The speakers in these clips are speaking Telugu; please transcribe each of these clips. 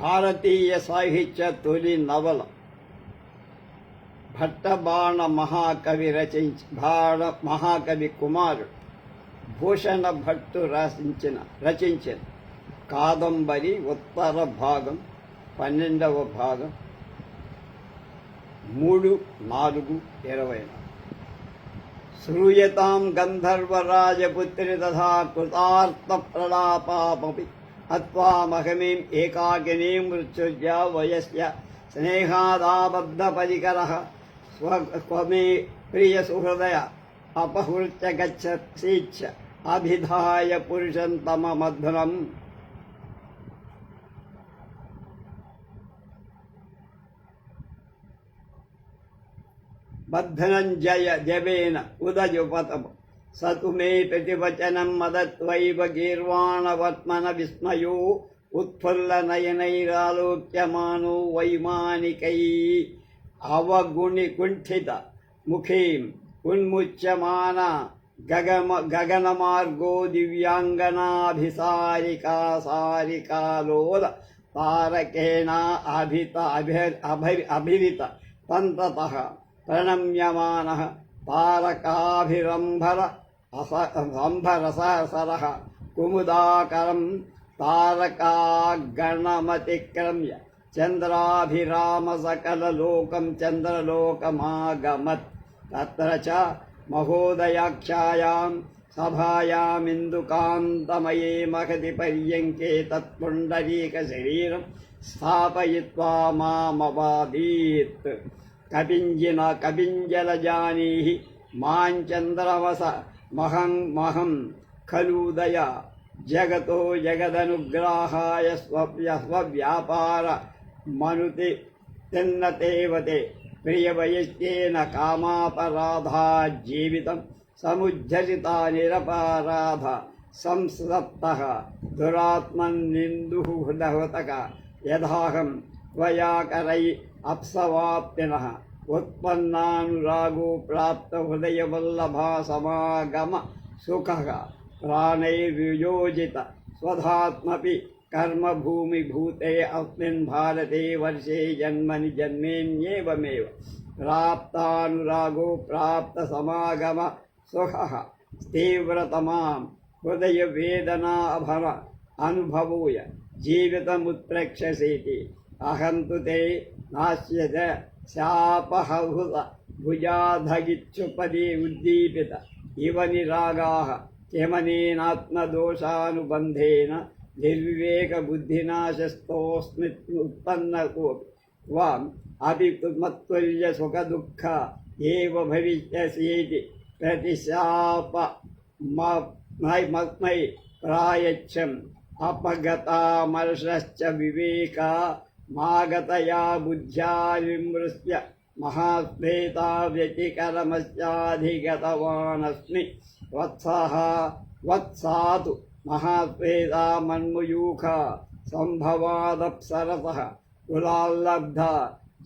భారతీయ సాహిత్య తొలి నవల భట్టబాణ మహాకవి కుమారుడు భూషణ భట్టు రచించిన కాదంబరి ఉత్తర భాగం 12వ భాగం 3/4/20. శ్రూయతాం గంధర్వరాజపుత్రి తథా కృతార్థ ప్రలాపాపి హత్వా మహమీం ఏకాకినీం మృత్యుజ్యా వయస్య స్నేహాదాబద్ధ పరికరః స్వమే ప్రియ సుహృదయ అపహృత్య గచ్చీచ్చ అభిధాయ పురుషం తమమధ్నం. బద్ధనంజయ జవేన ఉదయుపతము సతు మే ప్రతివచనం మదత్వైవ గీర్వాణవర్త్మన విస్మయో ఉత్ఫుల్లనయనైరాలోక్యమానో వైమానికై అవగుణికుంఠిత ముఖీం ఉన్ముచ్యమాన గగనమార్గో దివ్యాంగనాభిసారికాలోల తారకేణ అభిరిత తంతతః ప్రణమ్యమానః తారకాభిరంభర సంభరసరః కుముదాకరం తారకాగణమతిక్రమ్య చంద్రాభిరామ సకలలోకం చంద్రలోకమాగమత్. తత్ర చ మహోదయాఖ్యాయాం సభాయామిందుకాంతమయే మహతి పర్యంకే తత్పుండరీకశరీరం స్థాపయిత్వా మామవాదీత్. కపింజలజానీహి మాంచంద్రవస మహం ఖలూదయ జగతో జగదనుగ్రాహాయ స్వవ్యాపార మనుతి తిన్నతేవతే ప్రియవయస్యేన కామాపరాధా జీవితం సముజ్జరితా నిరపరాధ సంసప్తః దురాత్మన్నిందుః హృదహృతక యథాహం త్వయాకరై అప్సవాప్తినః ఉత్పన్నానురాగో ప్రాప్త హృదయవల్లభా సమాగమ సుఖః ప్రాణైర్వియోజిత స్వధాత్మపి కర్మభూమిభూతే అస్మిన్ భారతే వర్షే జన్మని జన్మేన్యేవమేవ ప్రాప్తానురాగో ప్రాప్త సమాగమ సుఖః తీవ్రతమాం హృదయవేదనాభర అనుభవూయ జీవితముత్ప్రేక్షసేతి. అహం తు తే నాస్యత శాపహృత భుజాధగిచ్చుపది ఉద్దీపిత ఇవ నిరాగాః కిమనేనాత్మదోషానుబంధేన నిర్వివేకబుద్ధినాశస్తోస్మిత్యుత్పన్న కోపి త్వాం అపి మత్తుల్య సుఖదుఃఖ ఏవ భవిష్యసీతి ప్రతిశాపమై ప్రాయచ్చం అపగతామర్షశ్చ వివేకా మాగతయా బుద్ధ్యా విమృశ్య మహాస్వేతా వ్యతికరమస్యాధిగతవానస్మి. వత్సాతు మహాస్వేతా మన్మయూఖా సంభవాదప్సరసః కులాల్లబ్ధ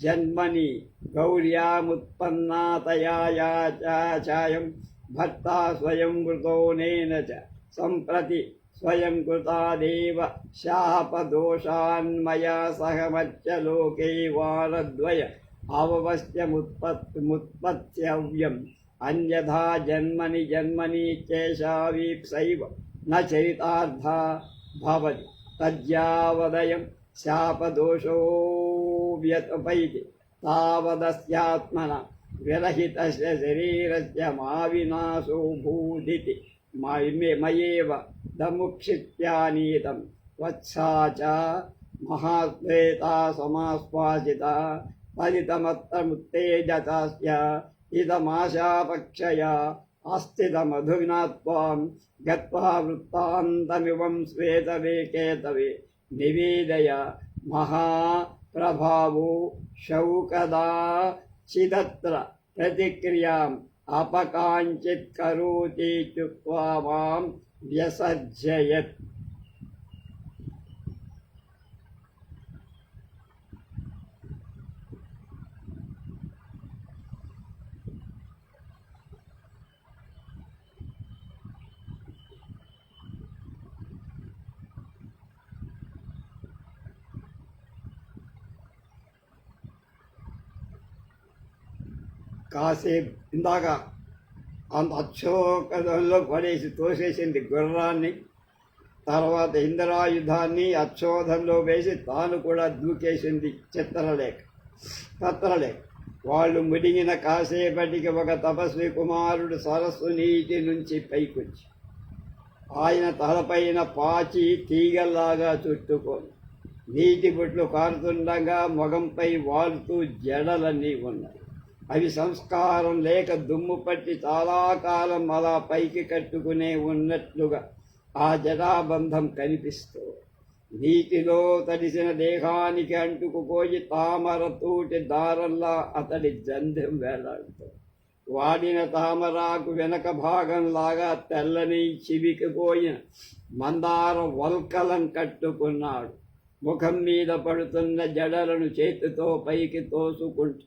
జన్మని గౌర్యాముత్పన్నాతయా చాయం భర్తా స్వయం కృతోనేన చ సంప్రతి స్వయం కృతాదేవ శాపదోషాన్మయా సహమర్చలోకే వారద్వయ అవవశ్యముత్పత్స్యవ్యం అన్యథా జన్మని జన్మని చేషావీప్సైవ న చరితార్థా భవతి. తజ్యావదయం శాపదోషో వ్యపైతి తావదస్యాత్మన విరహితస్య శరీరస్య మా వినాశో భూదితి మయేవ దముక్షిత్యానీతం. వత్సా చ మహాశ్వేతా సమాశ్వాసిత ఫలితమత్తముత్తేజతాస్య ఇదమాశాపక్షయా ఆస్థితమధునా త్వాం గత్వా వృత్తాంతమివం శ్వేతవేకేతవే నివేదయ. మహాప్రభావో శౌకదా చిదత్ర ప్రతిక్రియాం అపకాంచిత్ కరోతీత్యుక్త్వా మాం వ్యసజ్జయత్. కాసేపు ఇందాక అంత అశోకదంలో పడేసి తోసేసింది గుర్రాన్ని. తర్వాత ఇంద్రాయుధాన్ని అచ్చోధంలో వేసి తాను కూడా దూకేసింది చిత్రలేఖ. వాళ్ళు ముడిగిన కాసేపటికి ఒక తపస్వి కుమారుడు సరస్సు నీటి నుంచి పైకొచ్చి ఆయన తలపైన పాచి తీగల్లాగా చుట్టుకొని నీటి బొట్లు కారుతుండగా మొగంపై వాలుతూ జడలన్నీ ఉన్నాయి. అవి సంస్కారం లేక దుమ్ము పట్టి చాలా కాలం అలా పైకి కట్టుకునే ఉన్నట్లుగా ఆ జటాబంధం కనిపిస్తూ నీటిలో తడిసిన దేహానికి అంటుకుపోయి తామరతూటి దారంలా అతడి జంధ్యం వేలాడుతూ వాడిన తామరాకు వెనక భాగంలాగా తెల్లని చివికిపోయిన మందార వల్కలం కట్టుకున్నాడు. ముఖం మీద పడుతున్న జడలను చేతితో పైకి తోసుకుంటూ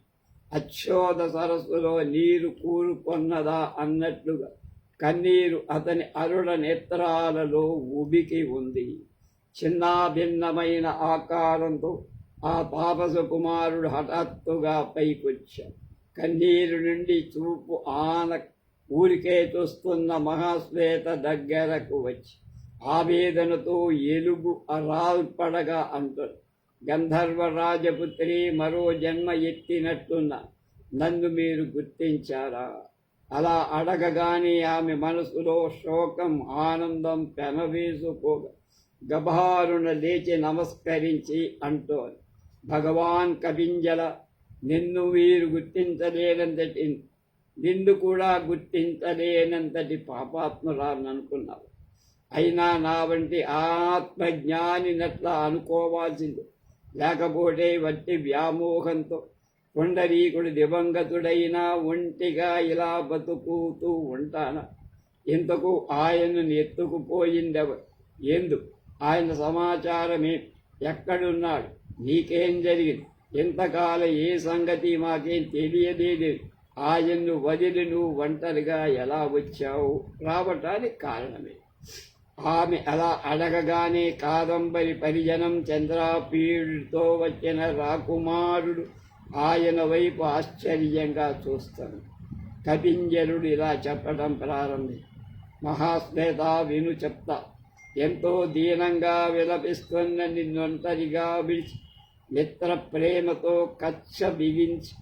అచ్చోద సరస్సులో నీరు కూరుకొన్నదా అన్నట్లుగా కన్నీరు అతని అరుణ నేత్రాలలో ఉబికి ఉంది. చిన్నాభిన్నమైన ఆకారంతో ఆ తాపస కుమారుడు హఠాత్తుగా పైకొచ్చాడు. కన్నీరు నుండి చూపు ఊరికే చూస్తున్న మహాశ్వేత దగ్గరకు వచ్చి ఆవేదనతో ఎలుగు అరాల్పడగా అంటుంది, గంధర్వ రాజపుత్రి, మరో జన్మ ఎత్తినట్టున్న నన్ను మీరు గుర్తించారా? అలా అడగగానే ఆమె మనసులో శోకం ఆనందం పెనవేసుకోగా గభారున లేచి నమస్కరించి అంటోంది, భగవాన్ కపింజల, నిన్ను మీరు గుర్తించలేనంతటి నిన్ను కూడా గుర్తించలేనంతటి పాపాత్మురాలనుకున్నావు. అయినా నా వంటి ఆత్మజ్ఞానినట్లా అనుకోవాల్సింది. లేకపోతే వట్టి వ్యామోహంతో పుండరీకుడు దివంగతుడైనా ఒంటిగా ఇలా బతుకుతూ ఉంటానా? ఇంతకు ఆయనను ఎత్తుకుపోయిందెవరు? ఎందుకు? ఆయన సమాచారమే, ఎక్కడున్నాడు? నీకేం జరిగింది? ఇంతకాలం ఏ సంగతి మాకేం తెలియలేదు. ఆయన్ను వదిలి నువ్వు ఒంటరిగా ఎలా వచ్చావు? రావటానికి కారణమే. ఆమె అలా అడగగానే కాదంబరి పరిజనం చంద్రాపీడుతో వచ్చిన రాకుమారుడు ఆయన వైపు ఆశ్చర్యంగా చూస్తాడు. కపింజలుడు ఇలా చెప్పడం ప్రారంభి, మహాశ్వేత, విను చెప్తా. ఎంతో దీనంగా విలపిస్తున్న నిన్నొంటరిగా విడిచి మిత్ర ప్రేమతో కచ్చ బిగించి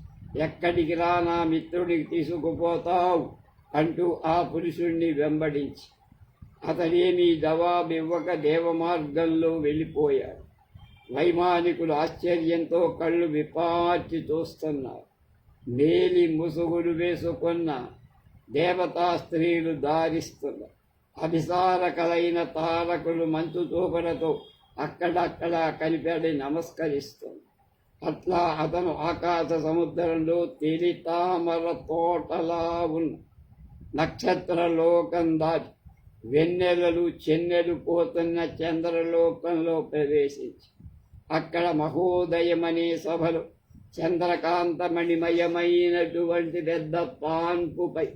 ఎక్కడికి రా నా మిత్రుడికి తీసుకుపోతావు అంటూ ఆ పురుషుణ్ణి వెంబడించి అతడేమీ జవాబివ్వక దేవమార్గంలో వెళ్ళిపోయాడు. వైమానికులు ఆశ్చర్యంతో కళ్ళు విపార్చి చూస్తున్నారు. మేలి ముసుగులు వేసుకున్న దేవతా స్త్రీలు దారిస్తున్నారు. అభిసారకలైన తారకులు మంచు చూపులతో అక్కడక్కడ కనిపెడి నమస్కరిస్తుంది. అట్లా అతను ఆకాశ సముద్రంలో తేలి తామర తోటలా ఉన్న నక్షత్రలోకం దాటి వెన్నెలలు చెన్నెలు పోతున్న చంద్రలోకంలో ప్రవేశించి అక్కడ మహోదయమనే సభలో చంద్రకాంతమణిమయమైనటువంటి పెద్ద పాన్పుపై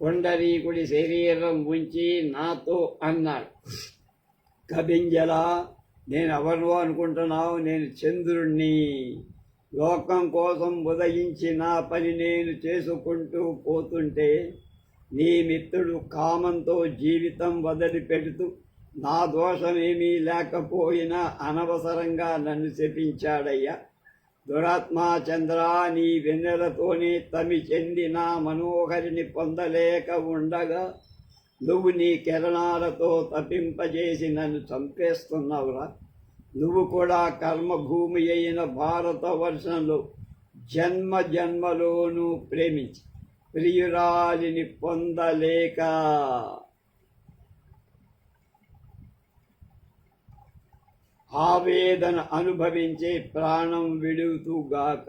పుండరీకుడి శరీరం ఉంచి నాతో అన్నాడు, కపింజల, నేను ఎవరు అనుకుంటున్నావు? నేను చంద్రుణ్ణి. లోకం కోసం ఉదయించి నా పని నేను చేసుకుంటూ పోతుంటే నీ మిత్రుడు కామంతో జీవితం వదిలిపెడుతూ నా దోషమేమీ లేకపోయినా అనవసరంగా నన్ను శపించాడయ్యా. దురాత్మా చంద్ర, నీ వెన్నెలతోనే తమి చెంది నా మనోహరిని పొందలేక ఉండగా నువ్వు నీ కిరణాలతో తప్పింపజేసి నన్ను చంపేస్తున్నావురా. నువ్వు కూడా కర్మభూమి అయిన భారతవర్షంలో జన్మ జన్మలోనూ ప్రేమించి ప్రియురాలిని పొందలేక ఆవేదన అనుభవించే ప్రాణం విడుతూగాక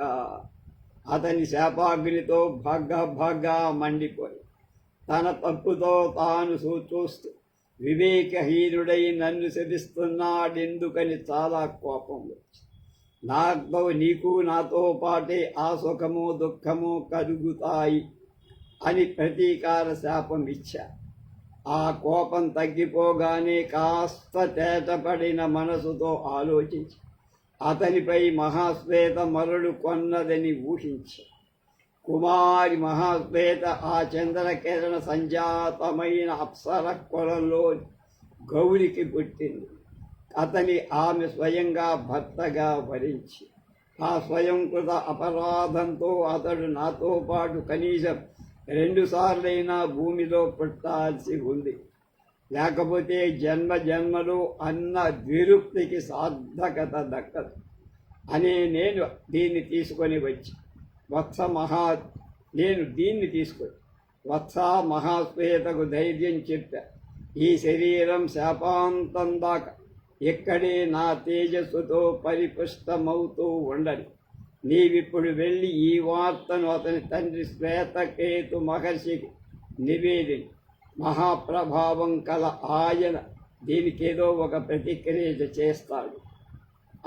అతని శాపాగ్నితో భగ్గ మండిపోయి తన తప్పుతో తాను చూస్తూ వివేకహీనుడై నన్ను శపిస్తున్నాడెందుకని చాలా కోపం వచ్చి నీకు నాతో పాటే ఆ సుఖము దుఃఖము కలుగుతాయి అని ప్రతీకార శాపం ఇచ్చా. ఆ కోపం తగ్గిపోగానే కాస్త తేటపడిన మనసుతో ఆలోచించి అతనిపై మహాశ్వేత మరలు కొన్నదని ఊహించి కుమారి మహాశ్వేత ఆ చంద్రకిరణ సంజాతమైన అప్సర కొలంలో గౌరికి పుట్టింది. అతని ఆమె స్వయంగా భర్తగా భరించి ఆ స్వయంకృత అపరాధంతో అతడు నాతో పాటు కనీసం 2 సార్లైనా భూమిలో పుట్టాల్సి ఉంది. లేకపోతే జన్మ జన్మలు అన్న ద్విరుక్తికి సార్థకత దక్కదు అనే నేను దీన్ని తీసుకొని వచ్చి వత్స మహాశ్వేతకు ధైర్యం చెప్పా. ఈ శరీరం శాపాంతం దాకా ఇక్కడే నా తేజస్సుతో పరిపుష్టమవుతూ ఉండని. నీవిప్పుడు వెళ్ళి ఈ వార్తను అతని తండ్రి శ్వేతకేతు మహర్షికి నివేదించి, మహాప్రభావం కల ఆయన దీనికేదో ఒక ప్రతిక్రియ చేస్తాడు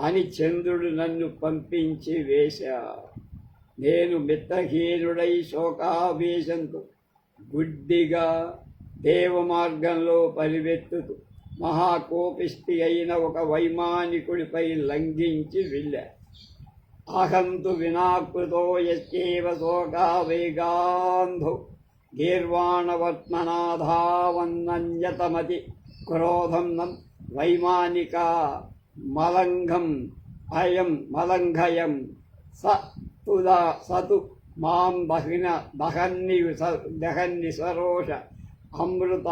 అని చంద్రుడు నన్ను పంపించి వేశా. నేను మిత్రహీనుడై శోకావేశంతో గుడ్డిగా దేవమార్గంలో పరివెత్తుతూ మహాకోపిష్టి అయిన ఒక వైమానికుడిపై లంఘించి వెళ్ళా. అహంతు వినాకృతో యశ్చేవ శోకావేగాంధో గీర్వాణవర్త్మనాధావన్నన్యతమతి క్రోధం నం వైమానిక మలంఘయం సతు మాం దహన్ని సరోష అమృత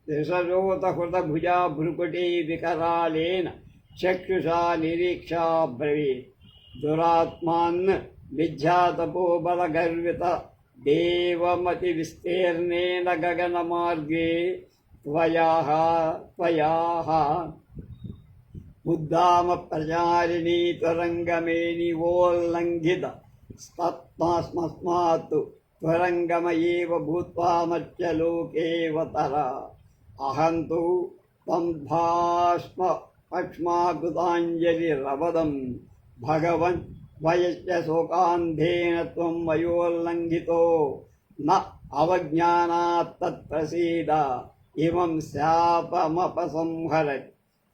విషరోతహృతభుజా భృకుటీ వికరాళేన చక్షుషా నిరీక్షా బ్రవీత్ దురాత్మాన్ విద్యాతపోబలగర్విత దేవమతి విస్తీర్ణేన గగన మార్గే త్వయాః ఉద్దామ ప్రచారిణీ త్వరంగమేని వోల్లంఘిత తస్మాత్ త్వరంగమ ఏవ భూత్వా మర్త్యలోకేవతర. అహం తు తం పక్ష్మాకృతాంజలిరవదం భగవన్ వయశ్చ శోకాంధేన త్వం వయోల్లంఘితో న అవజ్ఞానాత్ తత్ప్రసీద ఇమం శాపమపసంహరతి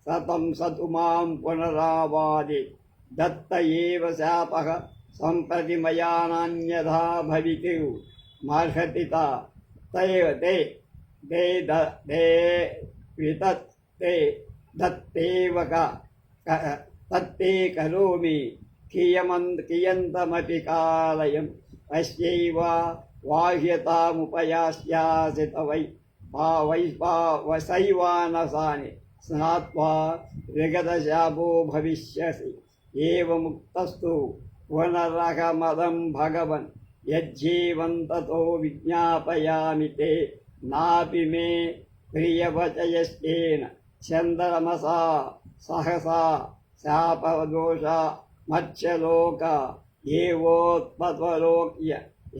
సతం సతు మాం పునరావాది దత్త ఏవ శాపః సంప్రతి మయా నాన్యథా భవితు మర్హతి తత్తే కరోమి కియంతమపి కాలయం అస్యైవ వాహ్యతాముపయాస్యాసిత వైశ్వానసాని స్నాత్వా విగతశాపో భవిష్యసి. ఏవముక్తస్తు పునరహమదం భగవన్ యజ్జీవంతతో విజ్ఞాపయామి తే నాపి మే ప్రియవచయశ్చేన చంద్రమసా సహసా శాపదోష మత్స్యలోక ఏవోత్పత్వలోక్య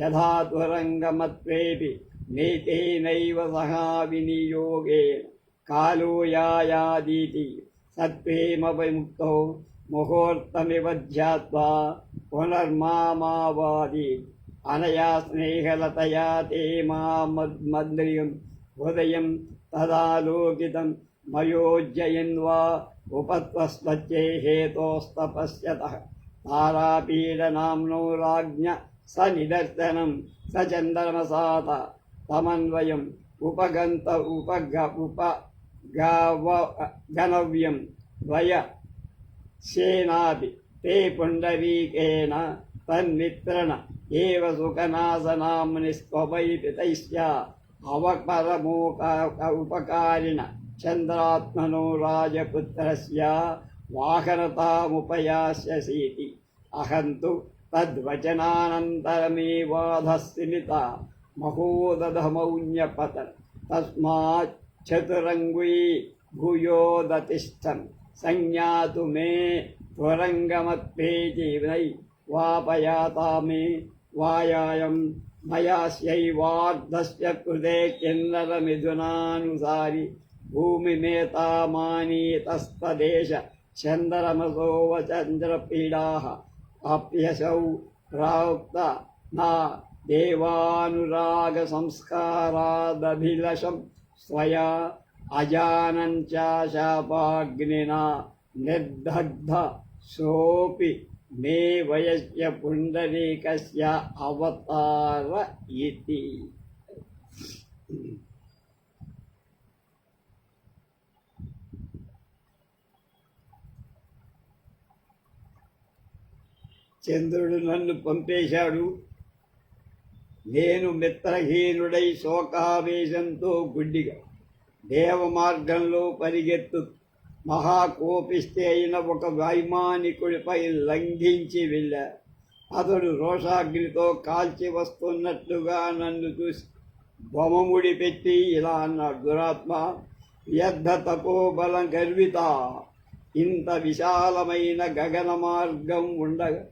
యథా త్వరంగమత్వేపి నీతేనైవ సహా వినియోగేన కాలో యాయాదీతి సత్వేమ విముక్తో ముహూర్తమివ ధ్యాత్వా పునర్మామావాది అనయా స్నేహలతయా తే మామద్మద్రియం హృదయం తదాలోకితం మయోజ్జయన్వా ఉపత్వస్వచ్చే హేతోస్తపశ్యతః తారాపీడనామ్నో రాజ్ఞ స నిదర్శనం స చంద్రమసాత తమన్వయం ఉపగనవ్యం ద్వయ సేనాపి తే పుండరీకేన తన్మిత్రణ ఏవ సుఖనాశనామ్ని స్వవైపితైశ్చ అవపరమోక ఉపకారిణ చంద్రాత్మనో రాజపుత్రస్య వాహనతాముపయాస్యసీతి. అహం తు తద్వచనానంతరమేవాధస్సిమిత మహోదధమౌన్యపతన తస్మాత్ చతురంగుయీ భూయోదతిష్టన్ సంజ్ఞాతు మే త్వరంగమత్వేతి నై వాపయాతా మే వాయాయం మయాస్యైవార్ధస్య కృతే కిన్నరమిథునానుసారి భూమిమేతామానీతస్తదేశ చంద్రమసోవ చంద్రపీడాః అప్యసౌ ప్రాప్త నా దేవానురాగ సంస్కారాదభిలషం స్వయా అజానంచ శాపాగ్నినా నిర్దగ్ధ సోపి మే వయస్య పుండరీకస్య అవతార ఇతి. చంద్రుడు నన్ను పంపేశాడు. నేను మిత్రహీనుడై శోకావేశంతో గుడ్డిగా దేవ మార్గంలో పరిగెత్తు మహాకోపిస్తే అయిన ఒక వైమానికుడిపై లంఘించి వెళ్ళా. అతడు రోషాగ్నితో కాల్చి వస్తున్నట్లుగా నన్ను చూసి బొమ్మముడి పెట్టి ఇలా అన్నాడు, దురాత్మ, వ్యర్థ తపోబలం గర్విత, ఇంత విశాలమైన గగన మార్గం ఉండగా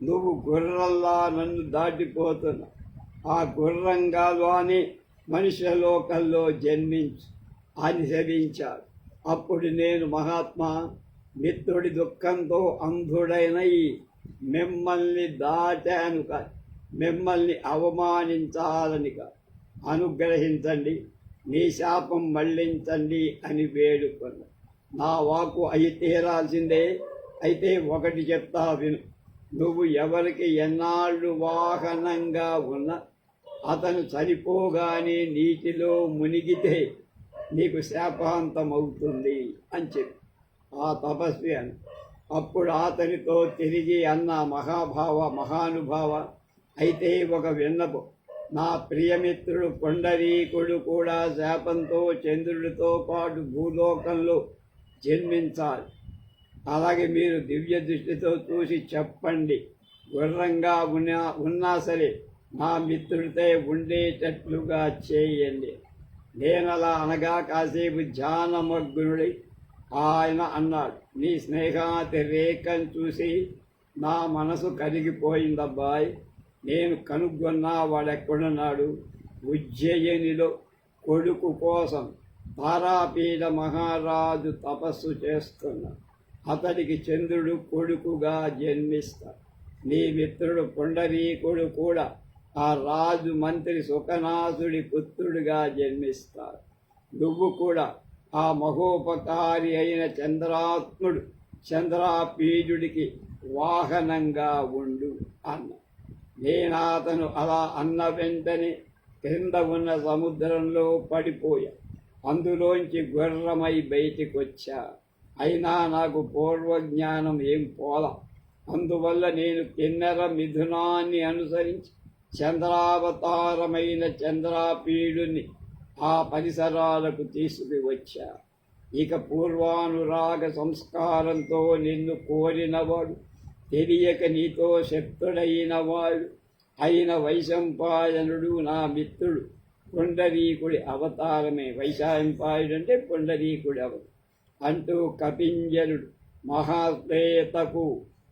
నువ్వు గుర్రల్లా నన్ను దాటిపోతున్నా. ఆ గుర్రంగాలు అని మనుష్యలోకంలో జన్మించు అని శపించాడు. అప్పుడు నేను, మహాత్మా, మిత్రుడి దుఃఖంతో అంధుడైన మిమ్మల్ని దాటాను కాదు, మిమ్మల్ని అవమానించాలని కాదు, అనుగ్రహించండి, మీ శాపం మళ్లించండి అని వేడుకున్నా. నా వాక్కు అయి తీరాల్సిందే. అయితే ఒకటి చెప్తా విను. నువ్వు ఎవరికి ఎన్నాళ్ళు వాహనంగా ఉన్నా అతను చనిపోగానే నీటిలో మునిగితే నీకు శాపాంతం అవుతుంది అని చెప్పి ఆ తపస్వి అని. అప్పుడు అతనితో తిరిగి అన్న, మహానుభావ, అయితే ఒక విన్నపు. నా ప్రియమిత్రుడు పుండరీకుడు కూడా శాపంతో చంద్రుడితో పాటు భూలోకంలో జన్మించాలి. అలాగే మీరు దివ్య దృష్టితో చూసి చెప్పండి. గుర్రంగా ఉన్నా సరే నా మిత్రుడితో ఉండేటట్లుగా చేయండి. నేనలా అనగా కాసేపు ధ్యానమగ్నుడై ఆయన అన్నాడు, నీ స్నేహాతి రేఖం చూసి నా మనసు కరిగిపోయిందబ్బాయి. నేను కనుగొన్నా వాడెక్కడున్నాడు. ఉజ్జయినిలో కొడుకు కోసం తారాపీఠ మహారాజు తపస్సు చేస్తున్నాడు. అతడికి చంద్రుడు కొడుకుగా జన్మిస్తాడు. నీ మిత్రుడు పుండరీకుడు కూడా ఆ రాజు మంత్రి సుఖనాథుడి పుత్రుడిగా జన్మిస్తాడు. నువ్వు కూడా ఆ మహోపకారి అయిన చంద్రాపీఠుడికి వాహనంగా ఉండు అన్న. నేనాతను అలా అన్న వెంటనే క్రింద ఉన్న సముద్రంలో పడిపోయా. అందులోంచి గుర్రమై బయటికి వచ్చా. అయినా నాకు పూర్వజ్ఞానం ఏం పోలా. అందువల్ల నేను కిన్నెర మిథునాన్ని అనుసరించి చంద్రావతారమైన చంద్రాపీడుని ఆ పరిసరాలకు తీసుకువచ్చా. ఇక పూర్వానురాగ సంస్కారంతో నిన్ను కోరినవాడు, తెలియక నీతో శక్తుడైనవాడు అయిన వైశంపాయనుడు నా మిత్రుడు పుండరీకుడి అవతారమే. వైశంపాయుడు అంటే పుండరీకుడి అవతారం అంటూ కపింజలుడు మహాశ్వేతకు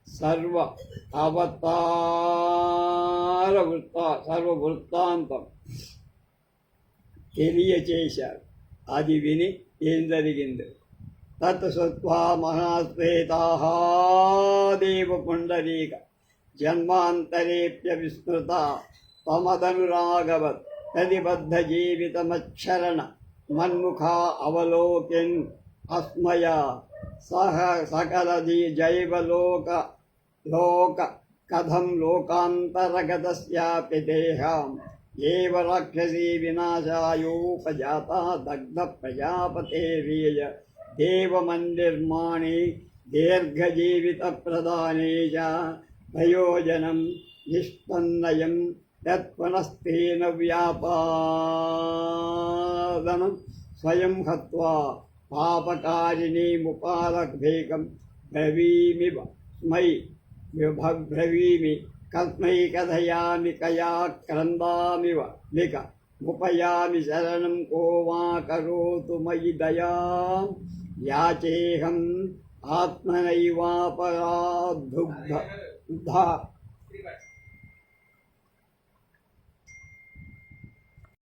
సర్వ వృత్తాంతం తెలియచేశాడు. అది విని ఏం జరిగింది? తత్ శ్రుత్వా మహాశ్వేతాః దేవ పుండరీక జన్మాంతరేప్య విస్మృత తమదనురాగవత్ తదిబద్ధ జీవితమచ్చరణ మన్ముఖా అవలోకెన్ అస్మయా సకలది జైవలోక కథం లోకాంతరగతస్యాపి దేహాం ఏవ రాక్షసీ వినాశాయోపజాతా దగ్ధ ప్రజాపతేర్యేయ దేవమన్నిర్మాణే దీర్ఘజీవితప్రదానే చ ప్రయోజనం నిష్పన్నయం తత్పునస్తేన వ్యాపాదనం స్వయం హత్వా పాపకారిణీముపాలభేకం బ్రవీమి కస్మై కథయామి కయా క్రందామివ లిక ఉపయామి శరణం కో వా కరోతు మయి దయాం యాచేహం ఆత్మనైవాపరాద్ధుగ్ధ